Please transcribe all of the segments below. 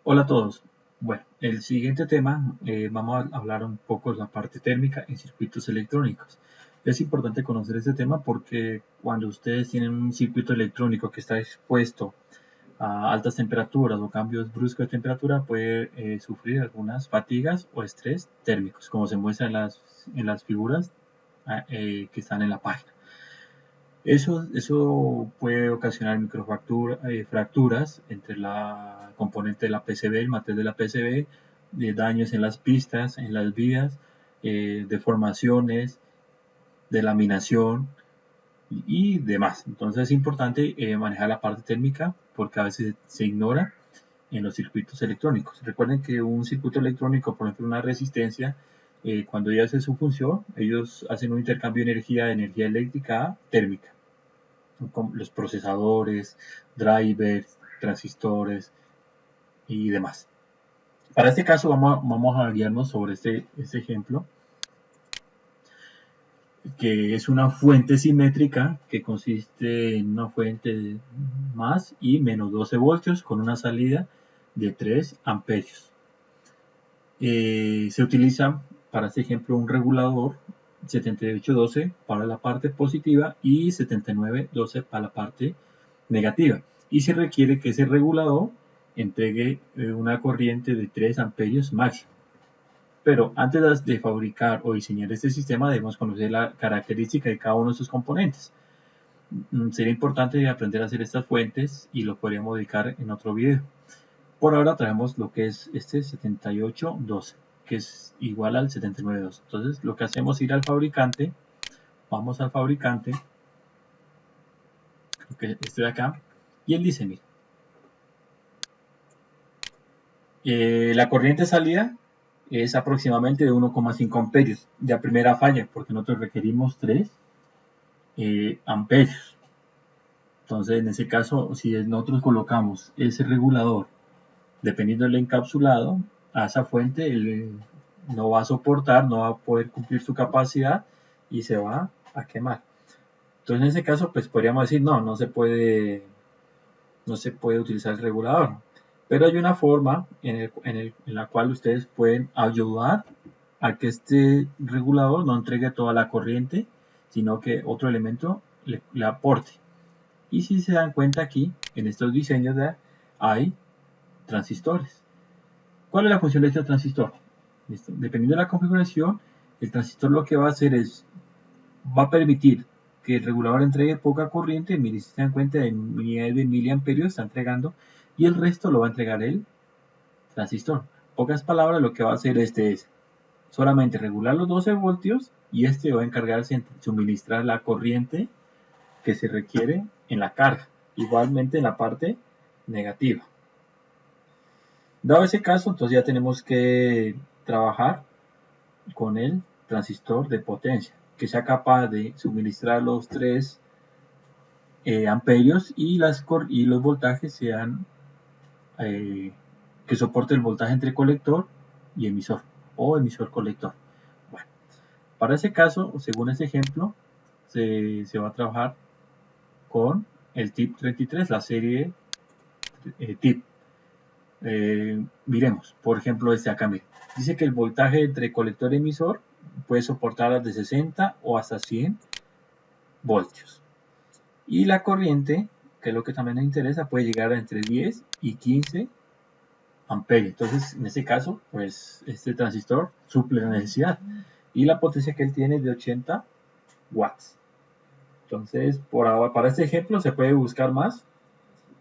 Hola a todos. Bueno, el siguiente tema vamos a hablar un poco de la parte térmica en circuitos electrónicos. Es importante conocer este tema porque cuando ustedes tienen un circuito electrónico que está expuesto a altas temperaturas o cambios bruscos de temperatura puede sufrir algunas fatigas o estrés térmicos, como se muestra en las figuras que están en la página. Eso puede ocasionar fracturas entre la componente de la PCB, el material de la PCB, de daños en las pistas, en las vías, deformaciones, delaminación y demás. Entonces es importante manejar la parte térmica porque a veces se ignora en los circuitos electrónicos. Recuerden que un circuito electrónico, por ejemplo una resistencia, cuando ya hace su función, ellos hacen un intercambio de energía eléctrica a térmica, los procesadores, drivers, transistores y demás. Para este caso vamos a guiarnos sobre este ejemplo, que es una fuente simétrica que consiste en una fuente de más y menos 12 voltios con una salida de 3 amperios. Se utiliza para este ejemplo un regulador 7812 para la parte positiva y 7912 para la parte negativa, y se requiere que ese regulador entregue una corriente de 3 amperios máximo. Pero antes de fabricar o diseñar este sistema debemos conocer la característica de cada uno de sus componentes. Sería importante aprender a hacer estas fuentes y lo podríamos dedicar en otro video. Por ahora traemos lo que es este 7812, que es igual al 7912. Entonces lo que hacemos es ir al fabricante, vamos al fabricante, que este de acá, y él dice, mira, la corriente salida es aproximadamente de 1,5 amperios. Ya primera falla, porque nosotros requerimos 3 amperios. Entonces, en ese caso, si nosotros colocamos ese regulador, dependiendo del encapsulado, a esa fuente, no va a soportar, no va a poder cumplir su capacidad y se va a quemar. Entonces, en ese caso, pues podríamos decir, no se puede utilizar el regulador. Pero hay una forma en la cual ustedes pueden ayudar a que este regulador no entregue toda la corriente, sino que otro elemento le aporte. Y si se dan cuenta aquí, en estos diseños hay transistores. ¿Cuál es la función de este transistor? Dependiendo de la configuración, el transistor lo que va a hacer va a permitir que el regulador entregue poca corriente, si se dan cuenta de unidades de miliamperios está entregando, y el resto lo va a entregar el transistor. En pocas palabras, lo que va a hacer es solamente regular los 12 voltios y este va a encargarse de suministrar la corriente que se requiere en la carga, igualmente en la parte negativa. Dado ese caso, entonces ya tenemos que trabajar con el transistor de potencia, que sea capaz de suministrar los 3 amperios y los voltajes sean que soporte el voltaje entre colector y emisor o emisor colector. Bueno, para ese caso, según ese ejemplo, se va a trabajar con el TIP 33, la serie TIP. Miremos, por ejemplo, este acá, mire. Dice que el voltaje entre colector y emisor puede soportar de 60 o hasta 100 voltios. Y la corriente, que es lo que también nos interesa, puede llegar a entre 10 y 15 amperios. Entonces, en este caso, pues este transistor suple la necesidad. Y la potencia que él tiene es de 80 watts. Entonces, por ahora, para este ejemplo se puede buscar más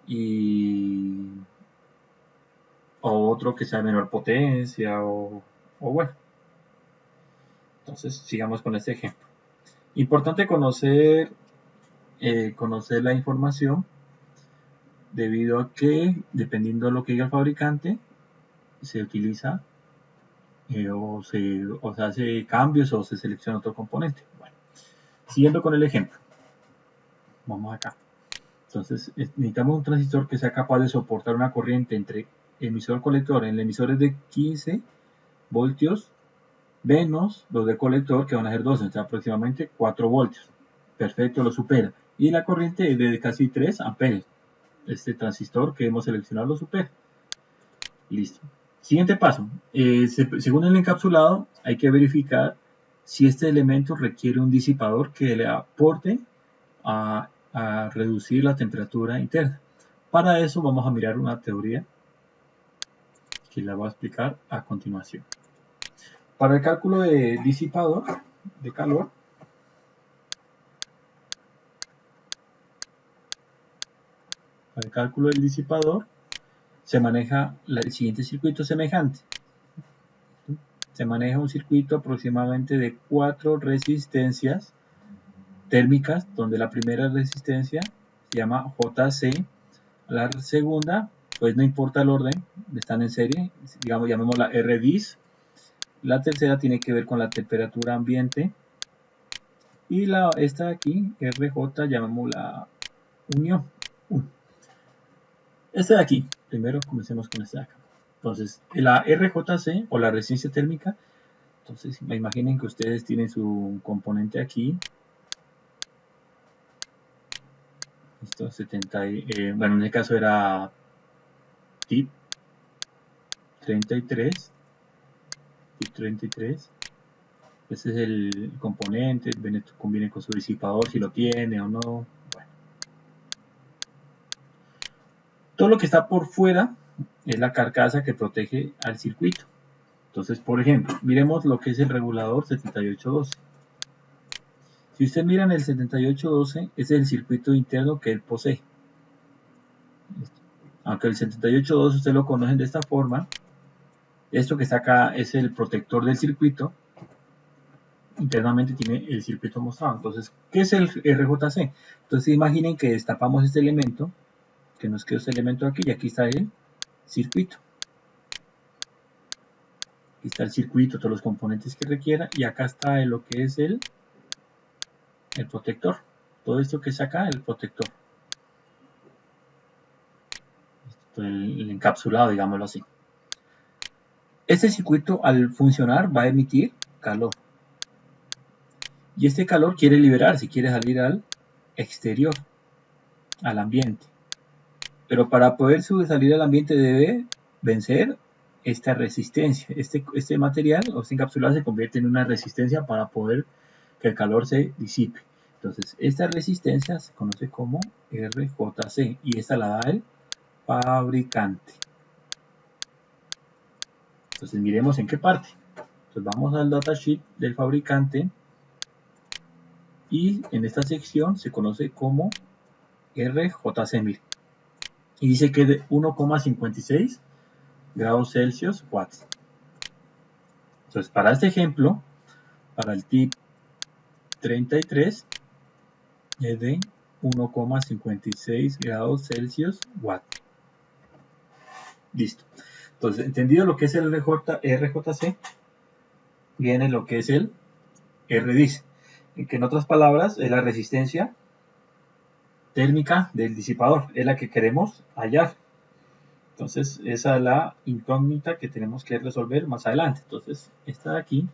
y o otro que sea de menor potencia o bueno. Entonces, sigamos con este ejemplo. Importante conocer la información debido a que, dependiendo de lo que diga el fabricante, se utiliza o se hace cambios o se selecciona otro componente. Bueno, siguiendo con el ejemplo. Vamos acá. Entonces, necesitamos un transistor que sea capaz de soportar una corriente entre emisor-colector. El emisor es de 15 voltios menos los de colector, que van a ser 12, o sea, aproximadamente 4 voltios. Perfecto, lo supera. Y la corriente es de casi 3 amperios. Este transistor que hemos seleccionado lo supera. Listo. Siguiente paso. Según el encapsulado, hay que verificar si este elemento requiere un disipador que le aporte a reducir la temperatura interna. Para eso vamos a mirar una teoría que la voy a explicar a continuación. Para el cálculo de disipador de calor, para el cálculo del disipador se maneja el siguiente circuito semejante. Se maneja un circuito aproximadamente de 4 resistencias térmicas, donde la primera resistencia se llama JC, la segunda, pues no importa el orden, están en serie, digamos, llamémosla RDIS, la tercera tiene que ver con la temperatura ambiente, y esta de aquí, RJ, llamémosla unión 1. Esta de aquí, primero comencemos con esta de acá. Entonces, la RJC o la resistencia térmica, entonces me imaginen que ustedes tienen su componente aquí. Esto 70, bueno, en este caso era tip 33. Tip 33. Ese es el componente, conviene con su disipador si lo tiene o no. Bueno. Todo lo que está por fuera es la carcasa que protege al circuito. Entonces, por ejemplo, miremos lo que es el regulador 7812. Si usted mira en el 7812, ese es el circuito interno que él posee. Aunque el 7812 usted lo conocen de esta forma, esto que está acá es el protector del circuito. Internamente tiene el circuito mostrado. Entonces, ¿qué es el RJC? Entonces, imaginen que destapamos este elemento, que nos quedó este elemento aquí, y aquí está el circuito. Aquí está el circuito, todos los componentes que requiera, y acá está lo que es el protector. Todo esto que es acá, el protector. El encapsulado, digámoslo así. Este circuito, al funcionar, va a emitir calor. Y este calor quiere liberarse, quiere salir al exterior, al ambiente. Pero para poder salir al ambiente debe vencer esta resistencia. Este material o este encapsulado se convierte en una resistencia para poder que el calor se disipe. Entonces, esta resistencia se conoce como RJC y esta la da el fabricante. Entonces, miremos en qué parte. Entonces, vamos al datasheet del fabricante y en esta sección se conoce como RJC1000 y dice que es de 1,56 grados Celsius watts. Entonces, para este ejemplo, para el tip 33 es de 1,56 grados Celsius watt. Listo. Entonces, entendido lo que es el RJC, viene lo que es el RDIS, que en otras palabras es la resistencia térmica del disipador, es la que queremos hallar. Entonces, esa es la incógnita que tenemos que resolver más adelante. Entonces, esta de aquí,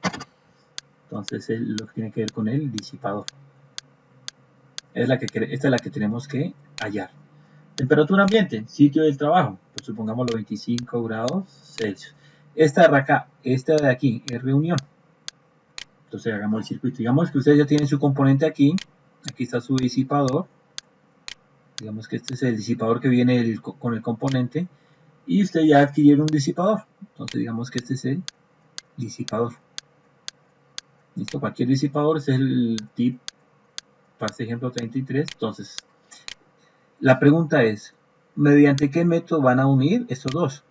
entonces es lo que tiene que ver con el disipador. Esta es la que tenemos que hallar. Temperatura ambiente, sitio del trabajo, pues supongamos los 25 grados Celsius. Esta de acá, esta de aquí, es reunión. Entonces hagamos el circuito. Digamos que ustedes ya tienen su componente aquí. Aquí está su disipador. Digamos que este es el disipador que viene con el componente. Y usted ya adquirieron un disipador. Entonces digamos que este es el disipador. Listo, cualquier disipador es el tip, para este ejemplo 33. Entonces, la pregunta es, ¿mediante qué método van a unir estos dos?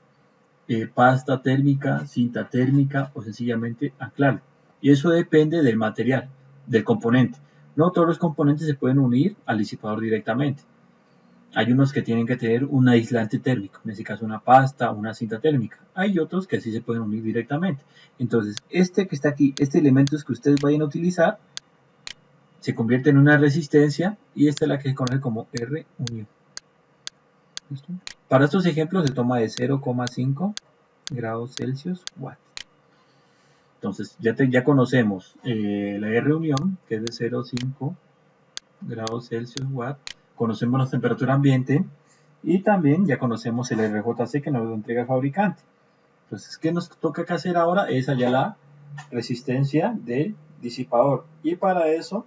Pasta térmica, cinta térmica o sencillamente anclarlo. Y eso depende del material, del componente. No todos los componentes se pueden unir al disipador directamente. Hay unos que tienen que tener un aislante térmico, en este caso una pasta o una cinta térmica. Hay otros que sí se pueden unir directamente. Entonces, este que está aquí, este elemento que ustedes vayan a utilizar, se convierte en una resistencia y esta es la que se conoce como R unión. ¿Listo? Para estos ejemplos se toma de 0,5 grados Celsius watt. Entonces ya conocemos la R unión, que es de 0,5 grados Celsius watt. Conocemos la temperatura ambiente y también ya conocemos el RJC que nos lo entrega el fabricante. Entonces, ¿qué nos toca que hacer ahora? Es hallar la resistencia del disipador. Y para eso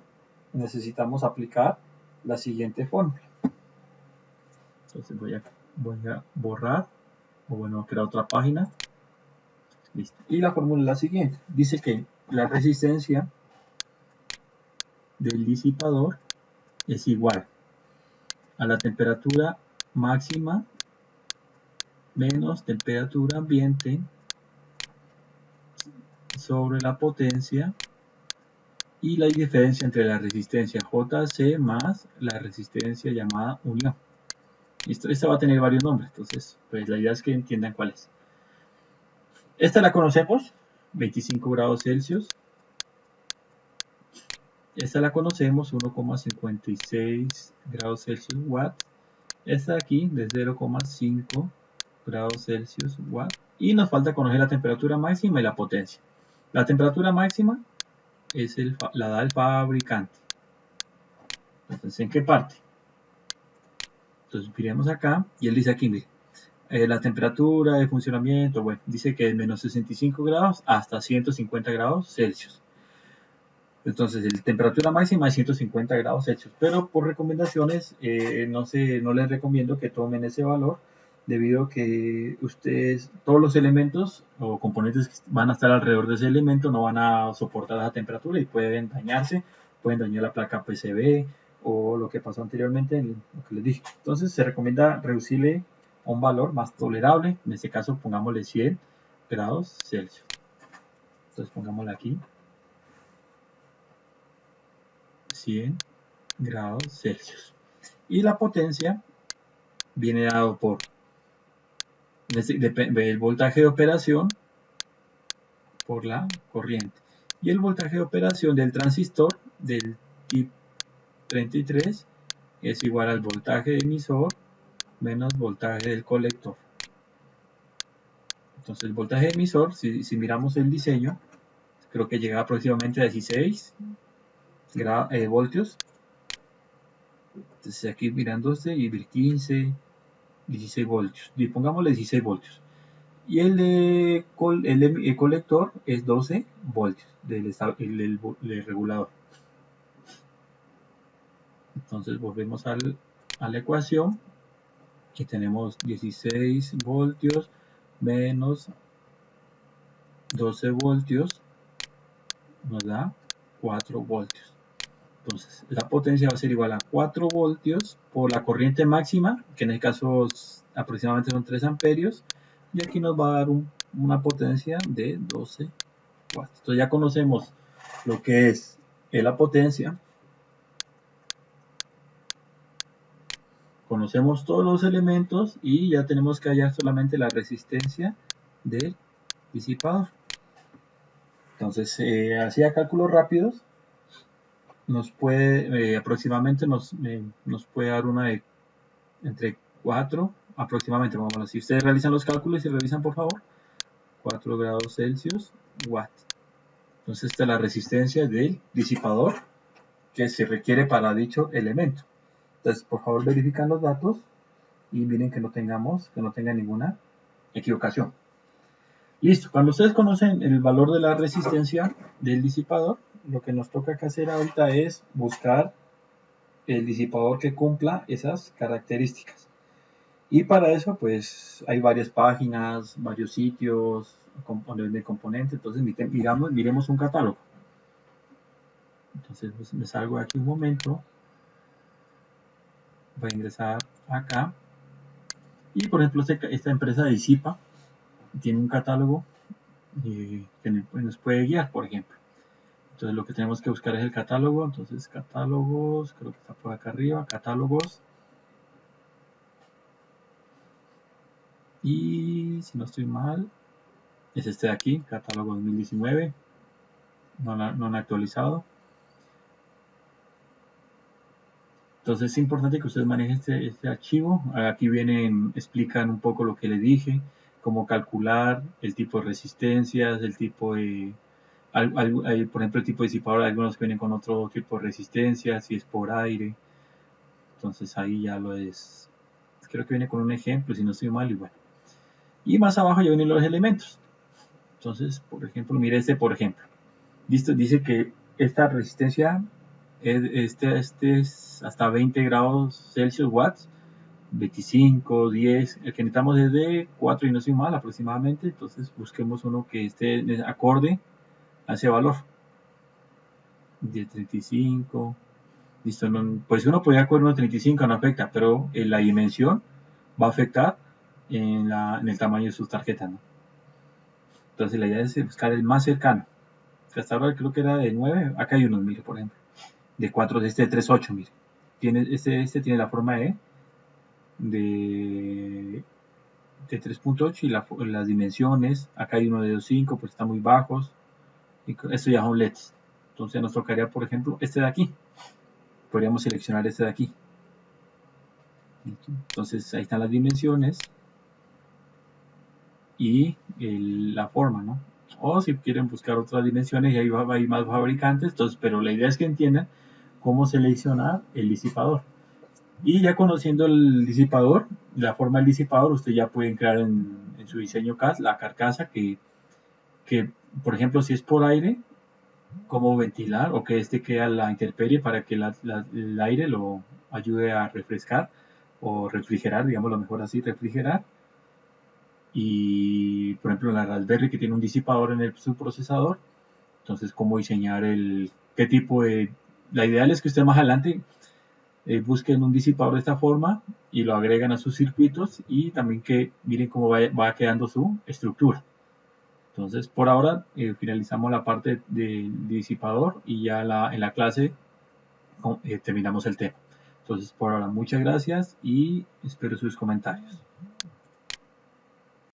necesitamos aplicar la siguiente fórmula. Entonces voy a borrar, o bueno, crear otra página. Listo. Y la fórmula es la siguiente. Dice que la resistencia del disipador es igual a la temperatura máxima menos temperatura ambiente sobre la potencia y la diferencia entre la resistencia JC más la resistencia llamada unión. Esta va a tener varios nombres, entonces pues la idea es que entiendan cuál es. Esta la conocemos, 25 grados Celsius. Esta la conocemos, 1,56 grados Celsius watt. Esta de aquí, de 0,5 grados Celsius watt. Y nos falta conocer la temperatura máxima y la potencia. La temperatura máxima la da el fabricante. Entonces, ¿en qué parte? Entonces, miremos acá y él dice aquí, mire, la temperatura de funcionamiento, bueno, dice que es menos 65 grados hasta 150 grados Celsius. Entonces, la temperatura máxima es 150 grados Celsius, pero por recomendaciones no les recomiendo que tomen ese valor, debido a que ustedes, todos los elementos o componentes que van a estar alrededor de ese elemento no van a soportar esa temperatura y pueden dañarse, pueden dañar la placa PCB o lo que pasó anteriormente en lo que les dije. Entonces, se recomienda reducirle a un valor más tolerable, en este caso pongámosle 100 grados Celsius. Entonces, pongámosle aquí 100 grados Celsius. Y la potencia viene dado por el voltaje de operación por la corriente. Y el voltaje de operación del transistor del TIP 33 es igual al voltaje de emisor menos voltaje del colector. Entonces el voltaje de emisor, si miramos el diseño, creo que llega aproximadamente a 16 voltios. Entonces aquí mirándose y 15, 16 voltios. Y pongámosle 16 voltios. Y el colector es 12 voltios del regulador. Entonces volvemos a la ecuación y tenemos 16 voltios menos 12 voltios nos da 4 voltios. Entonces la potencia va a ser igual a 4 voltios por la corriente máxima, que en este caso aproximadamente son 3 amperios, y aquí nos va a dar una potencia de 12 watts. Entonces ya conocemos lo que es la potencia, conocemos todos los elementos y ya tenemos que hallar solamente la resistencia del disipador. Entonces, así a cálculos rápidos, nos puede aproximadamente nos puede dar una de entre 4 aproximadamente, vamos a ver, si ustedes realizan los cálculos y revisan por favor, 4 grados Celsius watt. Entonces esta es la resistencia del disipador que se requiere para dicho elemento. Entonces por favor verifican los datos y miren que no tenga ninguna equivocación. Listo, cuando ustedes conocen el valor de la resistencia del disipador, lo que nos toca que hacer ahorita es buscar el disipador que cumpla esas características. Y para eso, pues, hay varias páginas, varios sitios de componentes. Entonces, miremos un catálogo. Entonces, pues, me salgo de aquí un momento. Voy a ingresar acá. Y, por ejemplo, esta empresa Disipa tiene un catálogo que nos puede guiar, por ejemplo. Entonces, lo que tenemos que buscar es el catálogo. Entonces, catálogos, creo que está por acá arriba, catálogos. Y si no estoy mal, es este de aquí, catálogo 2019, no han actualizado. Entonces es importante que ustedes manejen este archivo. Aquí explican un poco lo que les dije, cómo calcular el tipo de resistencias, el tipo de, por ejemplo, el tipo de disipador, algunos que vienen con otro tipo de resistencia, si es por aire. Entonces ahí ya creo que viene con un ejemplo, si no estoy mal, y bueno. Y más abajo ya vienen los elementos. Entonces, por ejemplo, mire este, por ejemplo. Listo, dice que esta resistencia es hasta 20 grados Celsius watts, 25, 10. El que necesitamos es de 4 y no soy mal aproximadamente. Entonces, busquemos uno que esté acorde a ese valor. De 35. Listo, no, pues uno podría coger uno de 35, no afecta, pero la dimensión va a afectar en el tamaño de sus tarjetas, ¿no? Entonces la idea es buscar el más cercano. Hasta ahora creo que era de 9, acá hay unos, mire, por ejemplo, de 4, este de 3.8, mire. Este tiene la forma de, de 3.8 y las dimensiones, acá hay uno de 2.5, pues están muy bajos, y esto ya son LEDs. Entonces nos tocaría, por ejemplo, este de aquí. Podríamos seleccionar este de aquí. Entonces ahí están las dimensiones y la forma, ¿no? O si quieren buscar otras dimensiones, y ahí hay más fabricantes, entonces, pero la idea es que entiendan cómo seleccionar el disipador. Y ya conociendo el disipador, la forma del disipador, usted ya puede crear en su diseño CAD la carcasa que, por ejemplo, si es por aire, cómo ventilar o que este quede a la intemperie para que el aire lo ayude a refrescar o refrigerar, digamos lo mejor así, refrigerar. Y por ejemplo la Raspberry que tiene un disipador en el subprocesador, entonces cómo diseñar qué tipo de... La ideal es que usted más adelante busquen un disipador de esta forma y lo agregan a sus circuitos y también que miren cómo va quedando su estructura. Entonces por ahora finalizamos la parte del disipador y ya en la clase terminamos el tema. Entonces por ahora muchas gracias y espero sus comentarios.